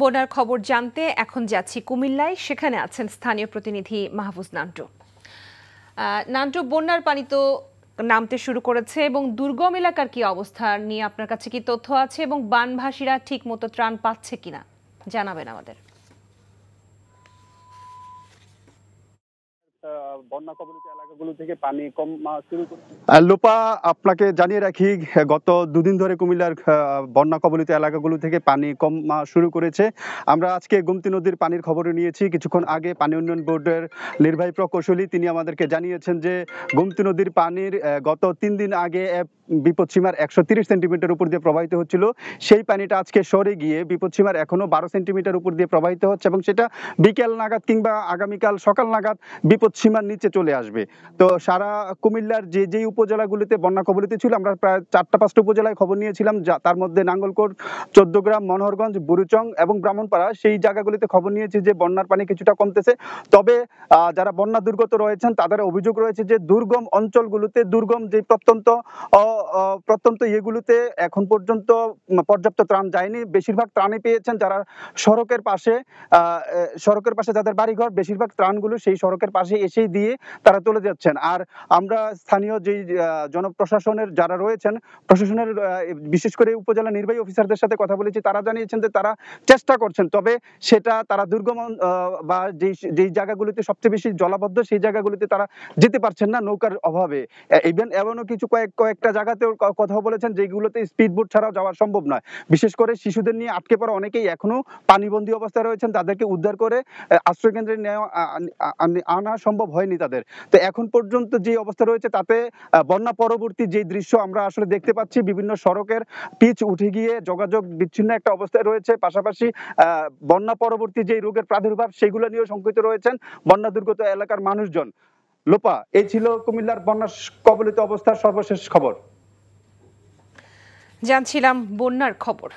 বন্যার খবর জানতে এখন যাচ্ছি কুমিল্লায়। সেখানে আছেন স্থানীয় প্রতিনিধি মাহফুজ নান্টু। নান্টু, বন্যার পানি তো নামতে শুরু করেছে এবং দুর্গম এলাকার কি অবস্থা নিয়ে আপনার কাছে কি তথ্য আছে এবং বানভাসীরা ঠিক মতো ত্রাণ পাচ্ছে কিনা জানাবেন আমাদের। বন্যা কবলিত এলাকাগুলো থেকে পানি কমা শুরু করেছে। লোপা, আপনাকে জানিয়ে রাখি, গত দুদিন ধরে কুমিল্লার বন্যা কবলিত এলাকাগুলো থেকে পানি কমা শুরু করেছে। আমরা আজকে গোমতী নদীর পানির খবর নিয়েছি। কিছুক্ষণ আগে পানি উন্নয়ন বোর্ডের নির্বাহী প্রকৌশলী তিনি আমাদেরকে জানিয়েছেন যে গোমতী নদীর পানির গত 3 দিন আগে বিপদসীমার 130 সেন্টিমিটার উপর দিয়ে প্রবাহিত হচ্ছিল, সেই পানিটা আজকে সরে গিয়ে বিপদসীমার এখনো 12 সেন্টিমিটার উপর দিয়ে প্রবাহিত হচ্ছে এবং সেটা বিকেল নাগাদ কিংবা আগামীকাল সকাল নাগাদ বিপদসীমার নিচে চলে আসবে। তো সারা কুমিল্লার যেই উপজেলাগুলিতে বন্যা কবলিত ছিল, আমরা প্রায় 4-5টা উপজেলায় খবর নিয়েছিলাম, তার মধ্যে নাঙ্গলকোট, 14 গ্রাম, মনোহরগঞ্জ, বুড়িচং এবং ব্রাহ্মণপাড়া, সেই জায়গাগুলিতে খবর নিয়েছি যে বন্যার পানি কিছুটা কমতেছে। তবে যারা বন্যা দুর্গত রয়েছেন তাদের অভিযোগ রয়েছে যে দুর্গম অঞ্চলগুলোতে, দুর্গম যে প্রত্যন্ত ইয়েগুলোতে এখন পর্যন্ত পর্যাপ্ত ত্রাণ যায়নি। বেশিরভাগ ত্রাণই পেয়েছেন যারা সড়কের পাশে যাদের বাড়িঘর, বেশিরভাগ ত্রাণগুলো সেই সড়কের পাশে এসেই দিয়ে তারা চলে যাচ্ছেন। আর আমরা স্থানীয় যেই জনপ্রশাসনের যারা রয়েছেন, প্রশাসনের বিশেষ করে উপজেলা নির্বাহী অফিসারদের সাথে কথা বলেছি, তারা জানিয়েছেন যে তারা চেষ্টা করছেন, তবে সেটা তারা দুর্গম বা যেই জায়গাগুলিতে সবচেয়ে বেশি জলাবদ্ধ সেই জায়গাগুলিতে তারা যেতে পারছেন না নৌকার অভাবে। এমনও কিছু কয়েকটা জায়গাতেও কথা বলেছেন যেগুলোতে স্পিডবোট ছাড়াও যাওয়া সম্ভব নয়। বিশেষ করে শিশুদের নিয়ে আটকে পড়া অনেকেই এখনো পানিবন্দী অবস্থায় রয়েছেন, তাদেরকে উদ্ধার করে আশ্রয়কেন্দ্রে আনা সম্ভব হয়নি তাদের। তো এখন পর্যন্ত যে অবস্থা রয়েছে তাতে বন্যা পরবর্তী যে দৃশ্য আমরা আসলে দেখতে পাচ্ছি, বিভিন্ন সড়কের পিচ উঠে গিয়ে যোগাযোগ বিচ্ছিন্ন একটা অবস্থায় রয়েছে। পাশাপাশি বন্যা পরবর্তী যে রোগের প্রাদুর্ভাব সেগুলো নিয়েও শঙ্কিত রয়েছেন বন্যা দুর্গত এলাকার মানুষজন। লোপা, এই ছিল কুমিল্লার বন্যা কবলিত অবস্থার সর্বশেষ খবর। জানছিলাম বন্যার খবর।